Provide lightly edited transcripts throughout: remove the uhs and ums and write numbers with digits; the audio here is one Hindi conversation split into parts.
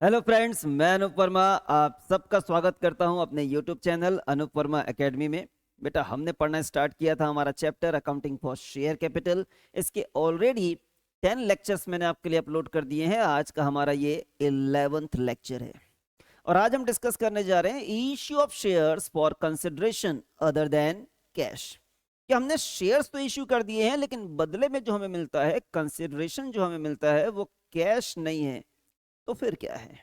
हेलो फ्रेंड्स, मैं अनूप वर्मा आप सबका स्वागत करता हूं अपने YouTube channel Anoop Verma academy में। बेटा, हमने पढ़ना स्टार्ट किया था हमारा chapter accounting for share capital. इसके ऑलरेडी 10 लेक्चर्स मैंने आपके लिए अपलोड कर दिए हैं। आज का हमारा ये 11th लेक्चर है और आज हम डिस्कस करने जा रहे हैं issue of shares for consideration other than cash. कि हमने शेयर्स तो इश्यू कर दिए हैं, लेकिन बदले में जो हमें मिलता है, कंसिडरेशन जो हमें मिलता है, वो कैश नहीं है। तो फिर क्या है?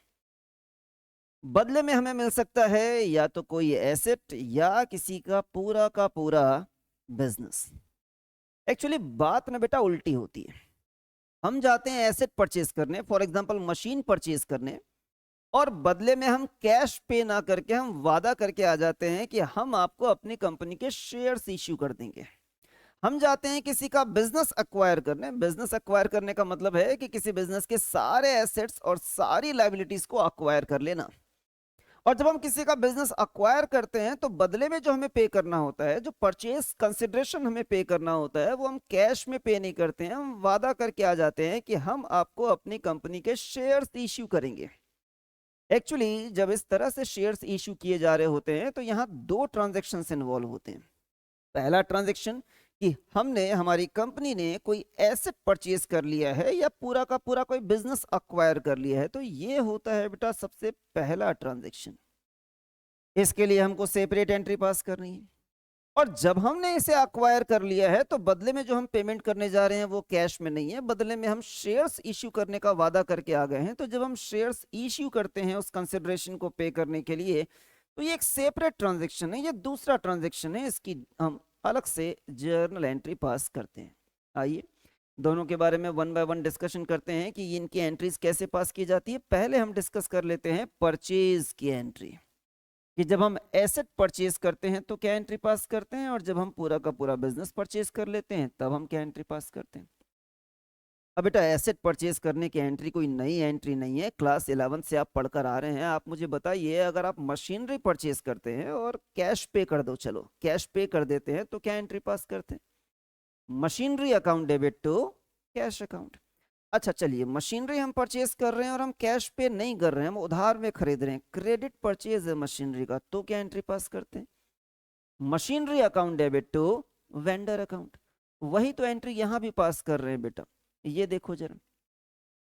बदले में हमें मिल सकता है या तो कोई एसेट या किसी का पूरा बिजनेस। एक्चुअली बात ना बेटा उल्टी होती है। हम जाते हैं एसेट परचेज करने, फॉर एग्जांपल मशीन परचेज करने, और बदले में हम कैश पे ना करके हम वादा करके आ जाते हैं कि हम आपको अपनी कंपनी के शेयर्स इश्यू कर देंगे। हम जाते हैं किसी का बिजनेस अक्वायर करने। बिजनेस अक्वायर करने का मतलब है कि किसी बिजनेस के सारे एसेट्स और सारी लाइबिलिटीज को अक्वायर कर लेना। और जब हम किसी का बिजनेस अक्वायर करते हैं तो बदले में जो हमें पे करना होता है, जो परचेज कंसिडरेशन हमें पे करना होता है, वो हम कैश में पे नहीं करते हैं। हम वादा करके आ जाते हैं कि हम आपको अपनी कंपनी के शेयर्स इश्यू करेंगे। एक्चुअली जब इस तरह से शेयर्स इश्यू किए जा रहे होते हैं तो यहाँ दो ट्रांजेक्शन इन्वॉल्व होते हैं। पहला ट्रांजेक्शन कि हमने, हमारी कंपनी ने कोई एसेट परचेज कर लिया है या पूरा का पूरा कोई बिजनेस अक्वायर कर लिया है, तो ये होता है बेटा सबसे पहला ट्रांजेक्शन। इसके लिए हमको सेपरेट एंट्री पास करनी है। और जब हमने इसे अक्वायर कर लिया है तो बदले में जो हम पेमेंट करने जा रहे हैं वो कैश में नहीं है, बदले में हम शेयर्स इश्यू करने का वादा करके आ गए हैं। तो जब हम शेयर्स इश्यू करते हैं उस कंसिडरेशन को पे करने के लिए, तो ये एक सेपरेट ट्रांजेक्शन है, ये दूसरा ट्रांजेक्शन है। इसकी हम अलग से जर्नल एंट्री पास करते हैं। आइए दोनों के बारे में वन बाय वन डिस्कशन करते हैं कि इनकी एंट्रीज कैसे पास की जाती है। पहले हम डिस्कस कर लेते हैं परचेज की एंट्री, कि जब हम एसेट परचेज करते हैं तो क्या एंट्री पास करते हैं, और जब हम पूरा का पूरा बिजनेस परचेज कर लेते हैं तब हम क्या एंट्री पास करते हैं। अब बेटा, एसेट परचेज करने की एंट्री कोई नई एंट्री नहीं है, क्लास 11 से आप पढ़कर आ रहे हैं। आप मुझे बताइए, अगर आप मशीनरी परचेज करते हैं और कैश पे कर दो, चलो कैश पे कर देते हैं, तो क्या एंट्री पास करते हैं? Machinery account debit to cash account. अच्छा चलिए, मशीनरी हम परचेज कर रहे हैं और हम कैश पे नहीं कर रहे हैं, हम उधार में खरीद रहे हैं, क्रेडिट परचेज है मशीनरी का, तो क्या एंट्री पास करते हैं? Machinery account debit to vendor account. वही तो एंट्री यहां भी पास कर रहे हैं बेटा। ये देखो जरा,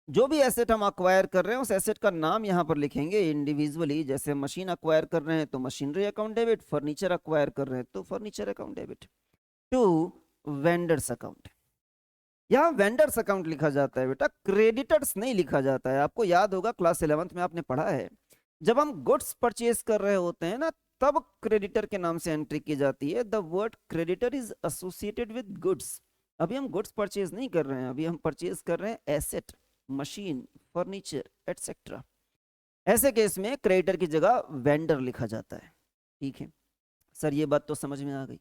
जो भी एसेट हम अक्वायर कर रहे हैं उस एसेट का नाम यहां पर लिखेंगे इंडिविजुअली। जैसे मशीन अक्वायर कर रहे हैं तो machinery account debit, furniture acquire कर रहे हैं तो furniture account debit to vendors account. यहाँ वेंडर्स अकाउंट लिखा जाता है बेटा, क्रेडिटर्स नहीं लिखा जाता है। आपको याद होगा क्लास 11th में आपने पढ़ा है, जब हम गुड्स परचेज कर रहे होते हैं ना, तब क्रेडिटर के नाम से एंट्री की जाती है। The word creditor is associated with goods. अभी हम गुड्स परचेज नहीं कर रहे हैं, अभी हम परचेज कर रहे हैं एसेट, मशीन, फर्नीचर एटसेट्रा। ऐसे केस में क्रेडिटर की जगह वेंडर लिखा जाता है। ठीक है सर, ये बात तो समझ में आ गई।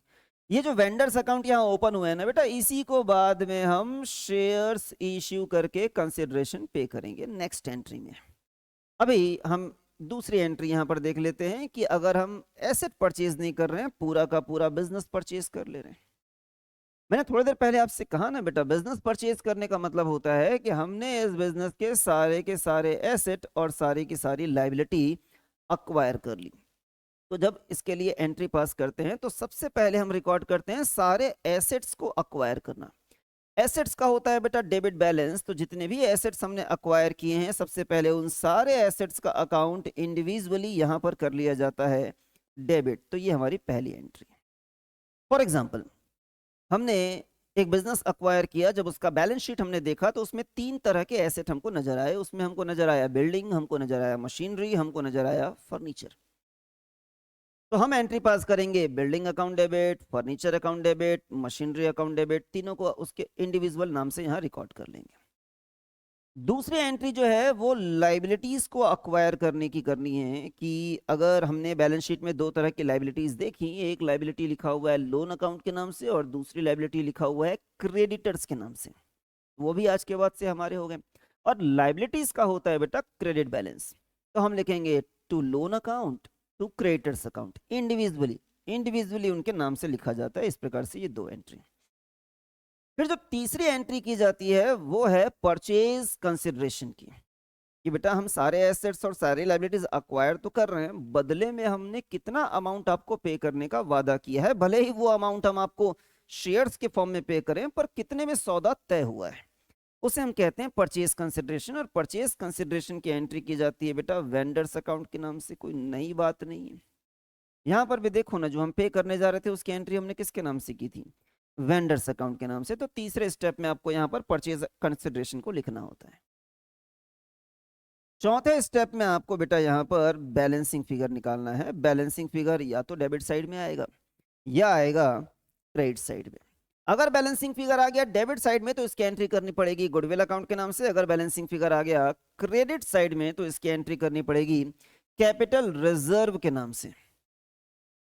ये जो वेंडर्स अकाउंट यहाँ ओपन हुए हैं ना बेटा, इसी को बाद में हम शेयर्स इश्यू करके कंसिडरेशन पे करेंगे नेक्स्ट एंट्री में। अभी हम दूसरी एंट्री यहाँ पर देख लेते हैं कि अगर हम एसेट परचेज नहीं कर रहे हैं, पूरा का पूरा बिजनेस परचेज कर ले रहे हैं। मैंने थोड़ी देर पहले आपसे कहा ना बेटा, बिजनेस परचेज करने का मतलब होता है कि हमने इस बिजनेस के सारे एसेट और सारी की सारी लाइबिलिटी अक्वायर कर ली। तो जब इसके लिए एंट्री पास करते हैं तो सबसे पहले हम रिकॉर्ड करते हैं सारे एसेट्स को अक्वायर करना। एसेट्स का होता है बेटा डेबिट बैलेंस। तो जितने भी एसेट्स हमने अक्वायर किए हैं, सबसे पहले उन सारे एसेट्स का अकाउंट इंडिविजुअली यहां पर कर लिया जाता है डेबिट। तो ये हमारी पहली एंट्री है। फॉर एग्जाम्पल, हमने एक बिजनेस अक्वायर किया, जब उसका बैलेंस शीट हमने देखा तो उसमें 3 तरह के एसेट हमको नजर आए। उसमें हमको नजर आया बिल्डिंग, हमको नजर आया मशीनरी, हमको नजर आया फर्नीचर। तो हम एंट्री पास करेंगे building account debit, furniture account debit, machinery account debit, तीनों को उसके इंडिविजुअल नाम से यहाँ रिकॉर्ड कर लेंगे। दूसरी एंट्री जो है वो लाइबिलिटीज को अक्वायर करने की करनी है, कि अगर हमने बैलेंस शीट में 2 तरह की लाइबिलिटीज देखी, एक लाइबिलिटी लिखा हुआ है लोन अकाउंट के नाम से और दूसरी लाइबिलिटी लिखा हुआ है क्रेडिटर्स के नाम से, वो भी आज के बाद से हमारे हो गए। और लाइबिलिटीज का होता है बेटा क्रेडिट बैलेंस। तो हम लिखेंगे to loan account to creditors account, individually individually उनके नाम से लिखा जाता है। इस प्रकार से ये 2 एंट्री। फिर जो तीसरी एंट्री की जाती है वो है परचेज कंसिडरेशन की। कि बेटा हम सारे एसेट्स और सारी लाइबिलिटीज अक्वायर तो कर रहे हैं, बदले में हमने कितना अमाउंट आपको पे करने का वादा किया है, भले ही वो अमाउंट हम आपको शेयर्स के फॉर्म में पे करें, पर कितने में सौदा तय हुआ है, उसे हम कहते हैं परचेज कंसिडरेशन। और परचेज कंसिडरेशन की एंट्री की जाती है बेटा वेंडर्स अकाउंट के नाम से, कोई नई बात नहीं है। यहाँ पर भी देखो ना, जो हम पे करने जा रहे थे उसकी एंट्री हमने किसके नाम से की थी, वेंडर्स अकाउंट के नाम से। तो तीसरे स्टेप में आपको यहाँ पर परचेज कंसिडरेशन को लिखना होता है। चौथे स्टेप में आपको बेटा यहाँ पर बैलेंसिंग फिगर निकालना है। बैलेंसिंग फिगर या तो डेबिट साइड में आएगा या आएगा क्रेडिट साइड में। अगर बैलेंसिंग फिगर आ गया डेबिट साइड में तो इसकी एंट्री करनी पड़ेगी गुडविल अकाउंट के नाम से। अगर बैलेंसिंग फिगर आ गया क्रेडिट साइड में तो इसकी एंट्री करनी पड़ेगी कैपिटल रिजर्व के नाम से।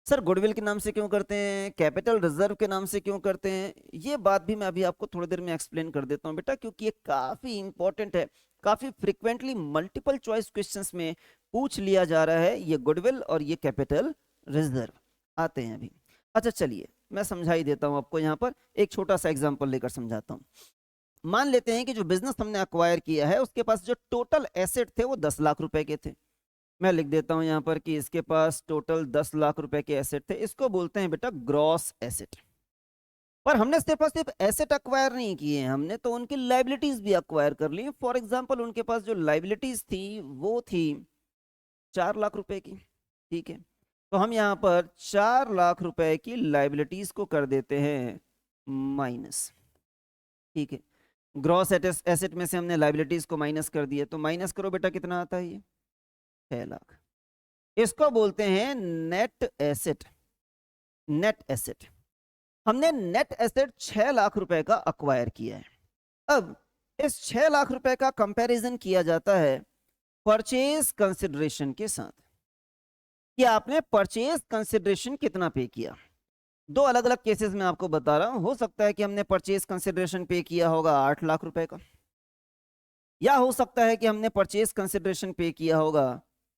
सर गुडविल के नाम से क्यों करते हैं, कैपिटल रिजर्व के नाम से क्यों करते हैं, ये बात भी मैं अभी आपको थोड़ी देर में एक्सप्लेन कर देता हूं बेटा, क्योंकि ये काफी इंपॉर्टेंट है। काफी फ्रिक्वेंटली मल्टीपल चॉइस क्वेश्चंस में पूछ लिया जा रहा है ये गुडविल और ये कैपिटल रिजर्व आते हैं अभी। अच्छा चलिए मैं समझा ही देता हूं आपको, यहाँ पर एक छोटा सा एग्जाम्पल लेकर समझाता हूँ। मान लेते हैं कि जो बिजनेस हमने अक्वायर किया है उसके पास जो टोटल एसेट थे वो 10 लाख रुपए के थे। मैं लिख देता हूं यहाँ पर कि इसके पास टोटल 10 लाख रुपए के एसेट थे। इसको बोलते हैं बेटा ग्रॉस एसेट। पर हमने सिर्फ एसेट अक्वायर नहीं किए, हमने तो उनकी लाइबिलिटीज भी अक्वायर कर ली। फॉर एग्जांपल उनके पास जो लाइबिलिटीज थी वो थी 4 लाख रुपए की, ठीक है। तो हम यहाँ पर 4 लाख रुपए की लाइबिलिटीज को कर देते हैं माइनस, ठीक है। ग्रॉस एसेट में से हमने लाइबिलिटीज को माइनस कर दिया, तो माइनस करो बेटा कितना आता है, ये 6 लाख। इसको बोलते हैं नेट एसेट। नेट एसेट, हमने नेट एसेट 6 लाख रुपए का अक्वायर किया है। अब इस 6 लाख रुपए का कंपैरिजन किया जाता है परचेज कंसिडरेशन के साथ कि आपने परचेज कंसिडरेशन कितना पे किया। दो अलग अलग केसेस में आपको बता रहा हूं। हो सकता है कि हमने परचेज कंसिडरेशन पे किया होगा 8 लाख रुपए का, या हो सकता है कि हमने परचेज कंसिडरेशन पे किया होगा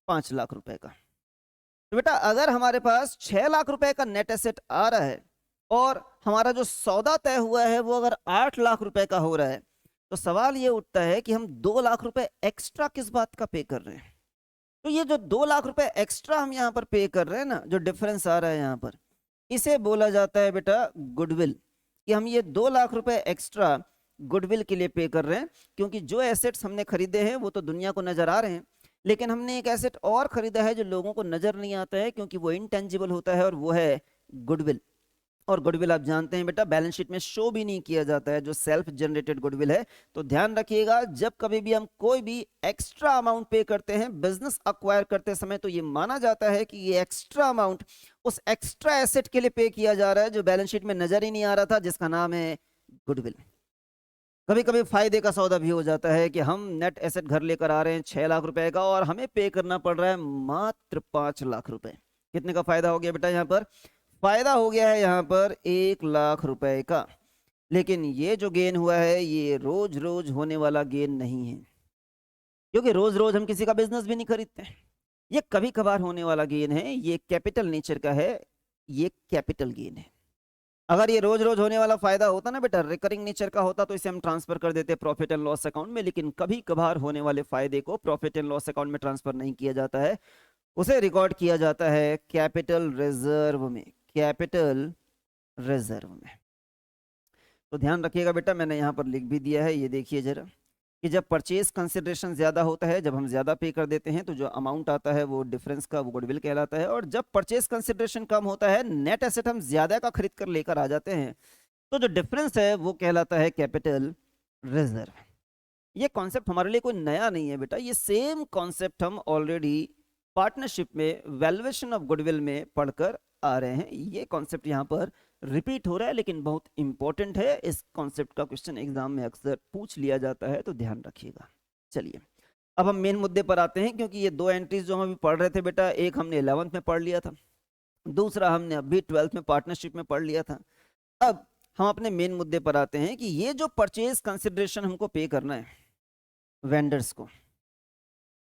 5 लाख रुपए का। तो बेटा अगर हमारे पास 6 लाख रुपए का नेट एसेट आ रहा है और हमारा जो सौदा तय हुआ है वो अगर 8 लाख रुपए का हो रहा है, तो सवाल ये उठता है कि हम 2 लाख रुपए एक्स्ट्रा किस बात का पे कर रहे हैं। तो ये जो 2 लाख रुपए एक्स्ट्रा हम यहाँ पर पे कर रहे हैं ना, जो डिफरेंस आ रहा है यहाँ पर, इसे बोला जाता है बेटा गुडविल। कि हम ये 2 लाख रुपए एक्स्ट्रा गुडविल के लिए पे कर रहे हैं, क्योंकि जो एसेट्स हमने खरीदे हैं वो तो दुनिया को नजर आ रहे हैं, लेकिन हमने एक एसेट और खरीदा है जो लोगों को नजर नहीं आता है, क्योंकि वो इनटेंजिबल होता है, और वो है गुडविल। और गुडविल आप जानते हैं बेटा बैलेंस शीट में शो भी नहीं किया जाता है, जो सेल्फ जनरेटेड गुडविल है। तो ध्यान रखिएगा, जब कभी भी हम कोई भी एक्स्ट्रा अमाउंट पे करते हैं बिजनेस अक्वायर करते समय, तो ये माना जाता है कि ये एक्स्ट्रा अमाउंट उस एक्स्ट्रा एसेट के लिए पे किया जा रहा है जो बैलेंस शीट में नजर ही नहीं आ रहा था, जिसका नाम है गुडविल। कभी कभी फायदे का सौदा भी हो जाता है कि हम नेट एसेट घर लेकर आ रहे हैं 6 लाख रुपए का, और हमें पे करना पड़ रहा है मात्र 5 लाख रुपए। कितने का फायदा हो गया बेटा, यहाँ पर फायदा हो गया है यहाँ पर 1 लाख रुपए का। लेकिन ये जो गेन हुआ है ये रोज रोज होने वाला गेन नहीं है, क्योंकि रोज रोज हम किसी का बिजनेस भी नहीं खरीदते हैं। ये कभी कभार होने वाला गेन है, ये कैपिटल नेचर का है, ये कैपिटल गेन है। अगर ये रोज रोज होने वाला फायदा होता ना बेटा, रिकरिंग नेचर का होता, तो इसे हम ट्रांसफर कर देते प्रॉफिट एंड लॉस अकाउंट में। लेकिन कभी कभार होने वाले फायदे को प्रॉफिट एंड लॉस अकाउंट में ट्रांसफर नहीं किया जाता है, उसे रिकॉर्ड किया जाता है कैपिटल रिजर्व में। कैपिटल रिजर्व में। तो ध्यान रखिएगा बेटा, मैंने यहाँ पर लिख भी दिया है, ये देखिए जरा, कि जब परचेज कंसिडरेशन ज्यादा होता है, जब हम ज्यादा पे कर देते हैं, तो जो अमाउंट आता है वो डिफरेंस का वो गुडविल कहलाता है। और जब परचेज कंसिडरेशन कम होता है, नेट एसेट हम ज्यादा का खरीद कर लेकर आ जाते हैं, तो जो डिफरेंस है वो कहलाता है कैपिटल रिजर्व। ये कॉन्सेप्ट हमारे लिए कोई नया नहीं है बेटा, ये सेम कॉन्सेप्ट हम ऑलरेडी पार्टनरशिप में वैल्यूएशन ऑफ गुडविल में पढ़कर आ रहे हैं। ये कॉन्सेप्ट यहाँ पर रिपीट हो रहा है, लेकिन बहुत इंपॉर्टेंट है। इस कॉन्सेप्ट का क्वेश्चन एग्जाम में अक्सर पूछ लिया जाता है, तो ध्यान रखिएगा। चलिए अब हम मेन मुद्दे पर आते हैं, क्योंकि ये दो एंट्रीज जो हम अभी पढ़ रहे थे बेटा, एक हमने 11th में पढ़ लिया था, दूसरा हमने अभी 12th में पार्टनरशिप में पढ़ लिया था। अब हम अपने मेन मुद्दे पर आते हैं कि ये जो परचेज कंसिडरेशन हमको पे करना है वेंडर्स को,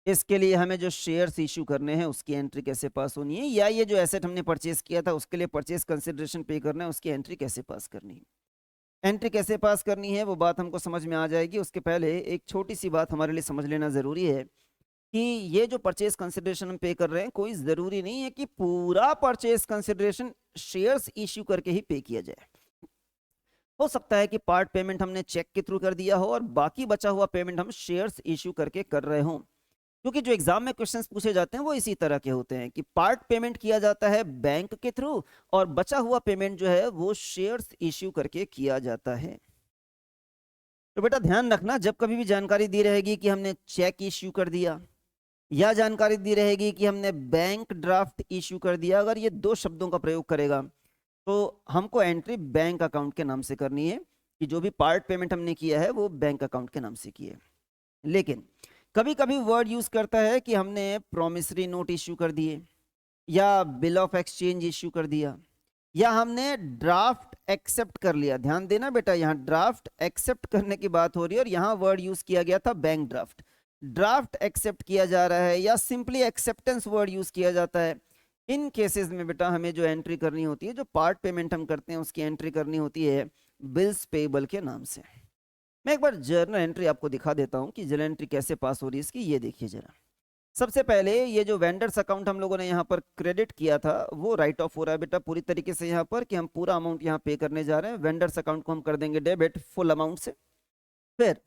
इसके लिए हमें जो शेयर्स इशू करने हैं उसकी एंट्री कैसे पास होनी है, या ये जो एसेट हमने परचेज किया था उसके लिए परचेज कंसिडरेशन पे करना है उसकी एंट्री कैसे पास करनी है। एंट्री कैसे पास करनी है वो बात हमको समझ में आ जाएगी। उसके पहले एक छोटी सी बात हमारे लिए समझ लेना ज़रूरी है कि ये जो परचेज कंसिडरेशन हम पे कर रहे हैं, कोई ज़रूरी नहीं है कि पूरा परचेज कंसिडरेशन शेयर्स इश्यू करके ही पे किया जाए। हो सकता है कि पार्ट पेमेंट हमने चेक के थ्रू कर दिया हो और बाकी बचा हुआ पेमेंट हम शेयर्स इश्यू करके कर रहे हों। क्योंकि जो एग्जाम में क्वेश्चंस पूछे जाते हैं वो इसी तरह के होते हैं कि पार्ट पेमेंट किया जाता है बैंक के थ्रू और बचा हुआ पेमेंट जो है वो शेयर्स इश्यू करके किया जाता है। तो बेटा ध्यान रखना, जब कभी भी जानकारी दी रहेगी कि हमने चेक इश्यू कर दिया या जानकारी दी रहेगी कि हमने बैंक ड्राफ्ट इश्यू कर दिया, अगर ये दो शब्दों का प्रयोग करेगा तो हमको एंट्री बैंक अकाउंट के नाम से करनी है कि जो भी पार्ट पेमेंट हमने किया है वो बैंक अकाउंट के नाम से किया है। लेकिन कभी कभी वर्ड यूज करता है कि हमने प्रॉमिसरी नोट इश्यू कर दिए या बिल ऑफ एक्सचेंज इश्यू कर दिया या हमने ड्राफ्ट एक्सेप्ट कर लिया। ध्यान देना बेटा, यहाँ ड्राफ्ट एक्सेप्ट करने की बात हो रही है और यहाँ वर्ड यूज किया गया था बैंक ड्राफ्ट। ड्राफ्ट एक्सेप्ट किया जा रहा है या सिंपली एक्सेप्टेंस वर्ड यूज किया जाता है। इन केसेस में बेटा हमें जो एंट्री करनी होती है, जो पार्ट पेमेंट हम करते हैं उसकी एंट्री करनी होती है बिल्स पेबल के नाम से। मैं एक बार जर्नल एंट्री आपको दिखा देता हूं कि जर्नल एंट्री कैसे पास हो रही है इसकी। ये देखिए जरा, सबसे पहले ये जो वेंडर्स अकाउंट हम लोगों ने यहाँ पर क्रेडिट किया था वो राइट ऑफ हो रहा है बेटा पूरी तरीके से यहाँ पर, कि हम पूरा अमाउंट यहाँ पे करने जा रहे हैं। वेंडर्स अकाउंट को हम कर देंगे डेबिट फुल अमाउंट से। फिर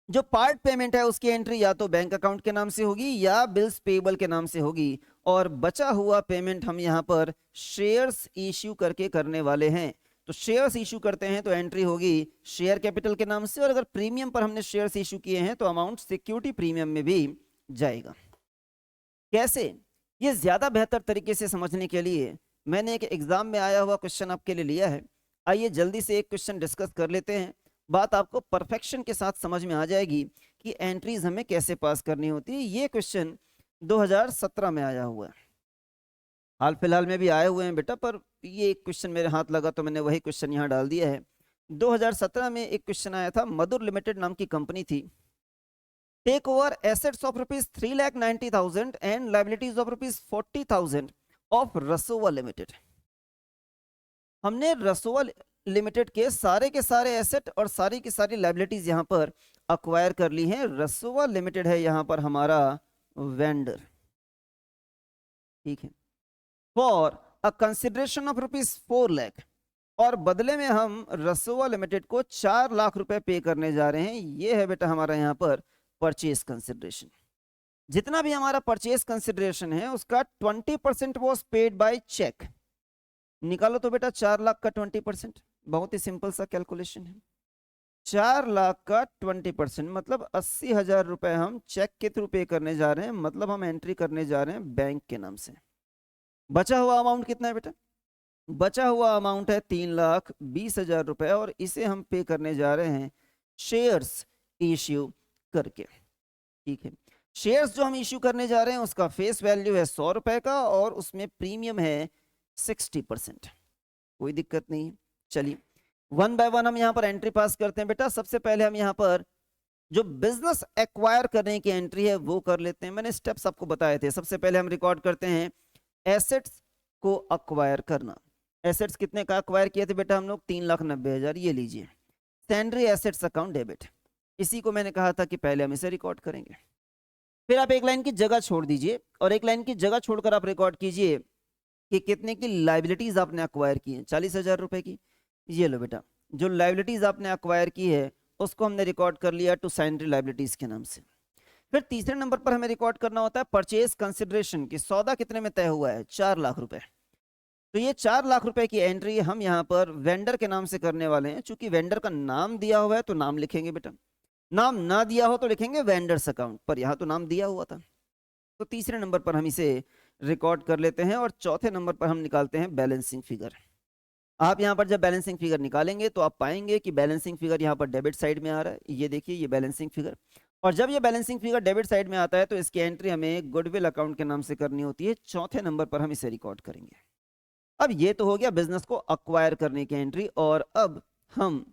जो पार्ट पेमेंट है उसकी एंट्री या तो बैंक अकाउंट के नाम से होगी या बिल्स पेबल के नाम से होगी और बचा हुआ पेमेंट हम यहाँ पर शेयर्स इश्यू करके करने वाले हैं। तो शेयर्स इश्यू करते हैं तो एंट्री होगी शेयर कैपिटल के नाम से और अगर प्रीमियम पर हमने शेयर्स इश्यू किए हैं तो अमाउंट सिक्योरिटी प्रीमियम में भी जाएगा। कैसे, ये ज्यादा बेहतर तरीके से समझने के लिए मैंने एक एग्जाम में आया हुआ क्वेश्चन आपके लिए लिया है। आइए जल्दी से एक क्वेश्चन डिस्कस कर लेते हैं, बात आपको परफेक्शन के साथ समझ में आ जाएगी कि एंट्रीज हमें कैसे पास करनी होती है। ये क्वेश्चन 2017 में आया हुआ है, हाल फिलहाल में भी आए हुए हैं बेटा, पर ये एक क्वेश्चन मेरे हाथ लगा तो मैंने वही क्वेश्चन यहाँ डाल दिया है। 2017 में एक क्वेश्चन आया था, मधुर लिमिटेड नाम की कंपनी थी, take over assets of ₹3,90,000 and liabilities of ₹40,000 of Rasova limited. हमने रसोवा लिमिटेड के सारे एसेट और सारी की सारी लाइबिलिटीज यहाँ पर अक्वायर कर ली हैं। रसोवा लिमिटेड है यहाँ पर हमारा वेंडर, ठीक है, for a consideration of ₹4 lakh और बदले में हम रसोवा लिमिटेड को 4 लाख रुपए पे करने जा रहे हैं। ये है बेटा हमारा यहाँ पर परचेज कंसिडरेशन। जितना भी हमारा परचेज कंसिडरेशन है उसका 20% वॉज पेड बाय चेक। निकालो तो बेटा 4 लाख का 20%, बहुत ही सिंपल सा कैलकुलेशन है। 4 लाख का 20% मतलब 80,000 रुपए हम चेक के थ्रू पे करने जा रहे हैं, मतलब हम एंट्री करने जा रहे हैं बैंक के नाम से। बचा हुआ अमाउंट कितना है बेटा? बचा हुआ अमाउंट है 3,20,000 रुपए और इसे हम पे करने जा रहे हैं शेयर्स इश्यू करके, ठीक है। शेयर्स जो हम इश्यू करने जा रहे हैं उसका फेस वैल्यू है 100 रुपए का और उसमें प्रीमियम है 60%, कोई दिक्कत नहीं है। चलिए वन बाय वन हम यहाँ पर एंट्री पास करते हैं बेटा। सबसे पहले हम यहाँ पर जो बिजनेस एक्वायर करने की एंट्री है वो कर लेते हैं। मैंने स्टेप्स आपको बताए थे। सबसे पहले हम रिकॉर्ड करते हैं एसेट्स को अक्वायर करना। एसेट्स कितने का अक्वायर किए थे बेटा हम लोग? 3,90,000। ये लीजिए सैंड्री एसेट्स अकाउंट डेबिट, इसी को मैंने कहा था कि पहले हम इसे रिकॉर्ड करेंगे। फिर आप एक लाइन की जगह छोड़ दीजिए और एक लाइन की जगह छोड़कर आप रिकॉर्ड कीजिए कि कितने की लाइबिलिटीज आपने अक्वायर की है। 40,000 रुपए की। ये लो बेटा, जो लाइबिलिटीज आपने अक्वायर की है उसको हमने रिकॉर्ड कर लिया टू सैंड्री लाइबिलिटीज के नाम से। फिर तीसरे नंबर पर हमें रिकॉर्ड करना होता है परचेज कंसिडरेशन की। सौदा कितने में तय हुआ है? 4 लाख रुपए। तो ये 4 लाख रुपए की एंट्री हम यहाँ पर वेंडर के नाम से करने वाले हैं। चूंकि वेंडर का नाम दिया हुआ है तो नाम लिखेंगे बेटा, नाम ना दिया हो तो लिखेंगे वेंडर्स अकाउंट, पर यहाँ तो नाम दिया हुआ था। तो तीसरे नंबर पर हम इसे रिकॉर्ड कर लेते हैं और चौथे नंबर पर हम निकालते हैं बैलेंसिंग फिगर। आप यहाँ पर जब बैलेंसिंग फिगर निकालेंगे तो आप पाएंगे कि बैलेंसिंग फिगर यहाँ पर डेबिट साइड में आ रहा है। ये देखिए ये बैलेंसिंग फिगर, और जब ये बैलेंसिंग फिगर डेबिट साइड में आता है तो इसकी एंट्री हमें गुडविल अकाउंट के नाम से करनी होती है। चौथे नंबर पर हम इसे रिकॉर्ड करेंगे। अब ये तो हो गया बिजनेस को अक्वायर करने की एंट्री, और अब हम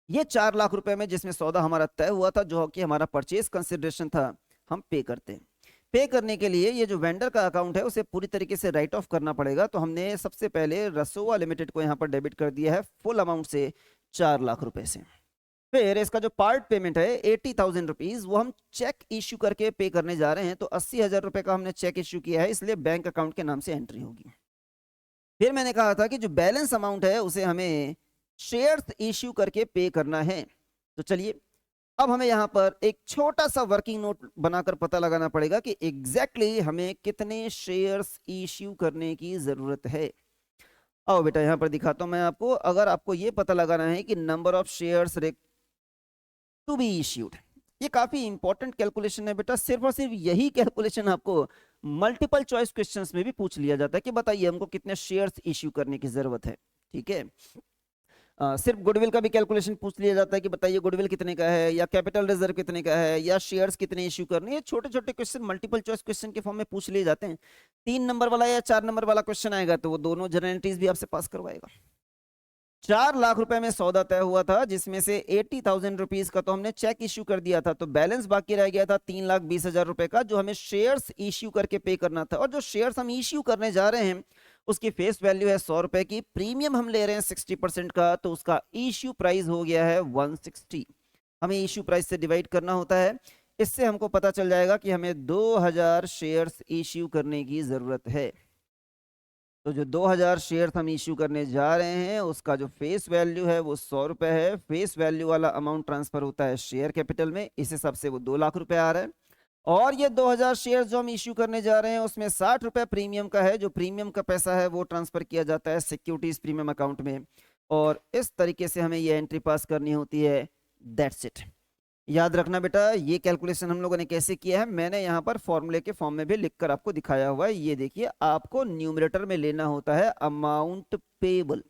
ये 4 लाख रुपए में जिसमें सौदा हमारा तय हुआ था, जो कि हमारा परचेज कंसिडरेशन था, हम पे करते हैं। पे करने के लिए ये जो वेंडर का अकाउंट है उसे पूरी तरीके से राइट ऑफ करना पड़ेगा। तो हमने सबसे पहले रसोवा लिमिटेड को यहाँ पर डेबिट कर दिया है फुल अमाउंट से 4 लाख रुपए से। फिर इसका जो पार्ट पेमेंट है 80,000 रुपीज, वो हम चेक इश्यू करके पे करने जा रहे हैं। तो 80,000 रुपए का हमने चेक इश्यू किया है, इसलिए बैंक अकाउंट के नाम से एंट्री होगी। फिर मैंने कहा था कि जो बैलेंस अमाउंट है उसे हमें शेयर्स इश्यू करके पे करना है। तो चलिए अब हमें यहाँ पर एक छोटा सा वर्किंग नोट बनाकर पता लगाना पड़ेगा कि एग्जैक्टली हमें कितने शेयर्स इश्यू करने की जरूरत है। आओ बेटा यहाँ पर दिखाता हूं मैं आपको। अगर आपको ये पता लगाना है कि number of shares to be issued, ये काफी इंपॉर्टेंट कैलकुलेशन है बेटा। सिर्फ और सिर्फ यही कैलकुलेशन आपको मल्टीपल चॉइस क्वेश्चंस में भी पूछ लिया जाता है कि बताइए हमको कितने शेयर्स इश्यू करने की जरूरत है। ठीक है, सिर्फ गुडविल का भी कैलकुलेशन पूछ लिया जाता है कि बताइए गुडविल कितने का है, या कैपिटल रिजर्व कितने का है, या शेयर्स कितने इश्यू करने। ये छोटे छोटे क्वेश्चन मल्टीपल चॉइस क्वेश्चन के फॉर्म में पूछ लिए जाते हैं। 3 नंबर वाला या 4 नंबर वाला क्वेश्चन आएगा तो वो दोनों जनरलिटीज भी आपसे पास करवाएगा। 4 लाख रुपए में सौदा तय हुआ था, जिसमें से 80,000 रुपीज का तो हमने चेक इश्यू कर दिया था, तो बैलेंस बाकी रह गया था 3,20,000 रुपए का, जो हमें शेयर्स इश्यू करके पे करना था। और जो शेयर्स हम इश्यू करने जा रहे हैं उसकी फेस वैल्यू है 100 रुपए की, प्रीमियम हम ले रहे हैं 60% का, तो उसका इश्यू प्राइस हो गया है 160। हमें इश्यू प्राइस से डिवाइड करना होता है। इससे हमको पता चल जाएगा कि हमें 2000 शेयर्स इश्यू करने की जरूरत है। तो जो 2000 शेयर्स हम इश्यू करने जा रहे हैं उसका जो फेस वैल्यू है वो 100 रुपए है। फेस वैल्यू वाला अमाउंट ट्रांसफर होता है शेयर कैपिटल में, इस हिसाब से वो 2 लाख रुपए आ रहा है। और ये 2000 शेयर जो हम इश्यू करने जा रहे हैं उसमें 60 रुपए प्रीमियम का है। जो प्रीमियम का पैसा है वो ट्रांसफर किया जाता है सिक्योरिटीज प्रीमियम अकाउंट में, और इस तरीके से हमें ये एंट्री पास करनी होती है। That's it. याद रखना बेटा, ये कैलकुलेशन हम लोगों ने कैसे किया है, मैंने यहाँ पर फॉर्मूले के फॉर्म में भी लिखकर आपको दिखाया हुआ है। ये देखिए, आपको न्यूमरेटर में लेना होता है अमाउंट पेबल।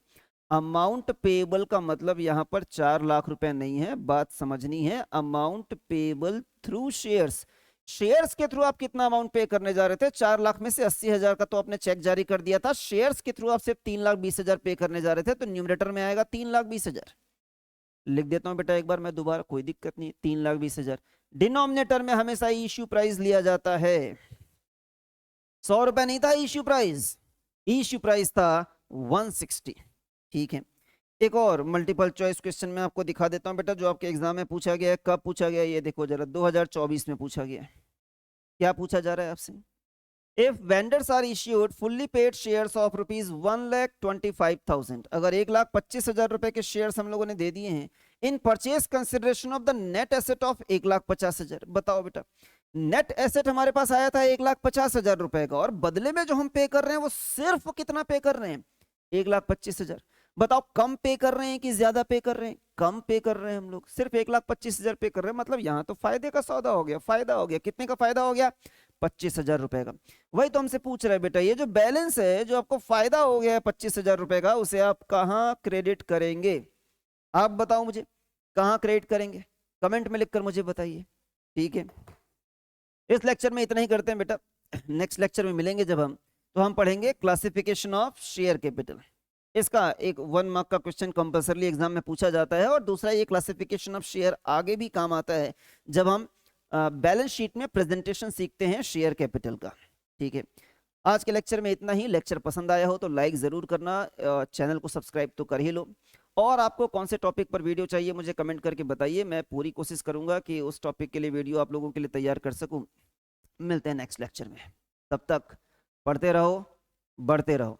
अमाउंट पेबल का मतलब यहाँ पर 4 लाख रुपए नहीं है, बात समझनी है। Amount payable through shares, shares के थ्रू आप कितना अमाउंट पे करने जा रहे थे। 4 लाख में से 80,000 का तो आपने चेक जारी कर दिया था, शेयर्स के थ्रू आप सिर्फ 3,20,000 पे करने जा रहे थे, तो न्यूमरेटर में आएगा 3,20,000। लिख देता हूं बेटा एक बार मैं दोबारा, कोई दिक्कत नहीं। 3,20,000 डिनोमिनेटर में हमेशा इश्यू प्राइस लिया जाता है। 100 रुपए नहीं था इश्यू प्राइस, इश्यू प्राइस था 160। ठीक है, एक और मल्टीपल चॉइस क्वेश्चन में आपको दिखा देता हूं बेटा, जो आपके एग्जाम में पूछा गया है। कब पूछा गया है ये देखो जरा, 2024 में पूछा गया है। क्या पूछा जा रहा है आपसे? If vendors are issued fully paid shares of rupees 1,25,000, अगर 1,25,000 रुपए के शेयर्स हम लोगों ने दे दिए हैं in purchase consideration of the net asset of 1,50,000। बताओ बेटा, नेट एसेट हमारे पास आया था 1,50,000 रुपए का, और बदले में जो हम पे कर रहे हैं वो सिर्फ कितना पे कर रहे हैं? 1,25,000। बताओ कम पे कर रहे हैं कि ज्यादा पे कर रहे हैं? कम पे कर रहे हैं हम लोग, सिर्फ 1,25,000 पे कर रहे हैं। मतलब यहाँ तो फायदे का सौदा हो गया, फायदा हो गया। कितने का फायदा हो गया? 25,000 रुपए का। वही तो हमसे पूछ रहे हैं बेटा, ये जो बैलेंस है, जो आपको फायदा हो गया है 25,000 रुपए का, उसे आप कहाँ क्रेडिट करेंगे? आप बताओ मुझे, कहाँ क्रेडिट करेंगे? कमेंट में लिखकर मुझे बताइए। ठीक है, इस लेक्चर में इतना ही करते हैं बेटा। नेक्स्ट लेक्चर में मिलेंगे जब हम, तो हम पढ़ेंगे क्लासिफिकेशन ऑफ शेयर कैपिटल। इसका एक 1 मार्क का क्वेश्चन कंपल्सरली एग्जाम में पूछा जाता है, और दूसरा ये क्लासिफिकेशन ऑफ शेयर आगे भी काम आता है जब हम बैलेंस शीट में प्रेजेंटेशन सीखते हैं शेयर कैपिटल का। ठीक है, आज के लेक्चर में इतना ही। लेक्चर पसंद आया हो तो लाइक जरूर करना, चैनल को सब्सक्राइब तो कर ही लो, और आपको कौन से टॉपिक पर वीडियो चाहिए मुझे कमेंट करके बताइए। मैं पूरी कोशिश करूंगा कि उस टॉपिक के लिए वीडियो आप लोगों के लिए तैयार कर सकूं। मिलते हैं नेक्स्ट लेक्चर में, तब तक पढ़ते रहो, बढ़ते रहो।